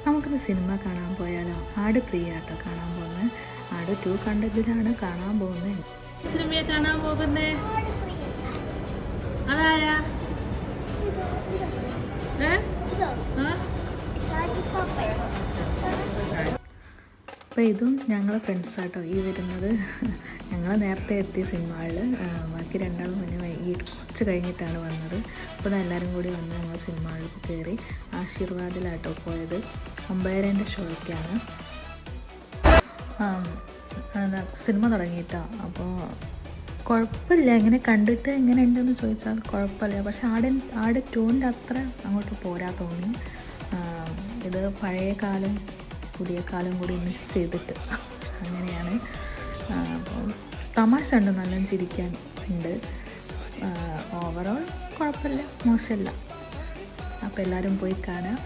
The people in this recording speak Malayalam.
നമുക്കിന്ന് സിനിമ കാണാൻ പോയാലോ? ആട് 3 ആട്ടോ കാണാൻ പോകുന്നത്. ആട് 2 കണ്ടതിലാണ് കാണാൻ പോകുന്നത്. സിനിമയെ കാണാൻ പോകുന്നേ അതാരാ? അപ്പോൾ ഇതും ഞങ്ങളെ ഫ്രണ്ട്സാട്ടോ ഈ വരുന്നത്. ഞങ്ങൾ നേരത്തെ എത്തിയ സിനിമകളിൽ, ബാക്കി രണ്ടാളും പിന്നെ വൈകിട്ട് കുറച്ച് കഴിഞ്ഞിട്ടാണ് വന്നത്. അപ്പോൾ എല്ലാവരും കൂടി വന്ന് ഞങ്ങൾ സിനിമകളിൽ കയറി. ആശീർവാദിലാട്ടോ പോയത്, അമ്പയറേൻ്റെ ഷോയ്ക്കാണ്. സിനിമ തുടങ്ങിയിട്ടോ. അപ്പോൾ കുഴപ്പമില്ല, എങ്ങനെ കണ്ടിട്ട് എങ്ങനെ ഉണ്ടെന്ന് ചോദിച്ചാൽ കുഴപ്പമില്ല. പക്ഷെ ആട് 2ൻ്റെ അത്ര അങ്ങോട്ട് പോരാ തോന്നി. ഇത് പഴയ കാലം പുതിയ കാലം കൂടി മിസ് ചെയ്തിട്ട് അങ്ങനെയാണ്. അപ്പോൾ തമാശ ഉണ്ട്, നല്ല ചിരിക്കാൻ ഉണ്ട്. ഓവറോൾ കുഴപ്പമില്ല, മോശമല്ല. അപ്പോൾ എല്ലാവരും പോയി കാണാം.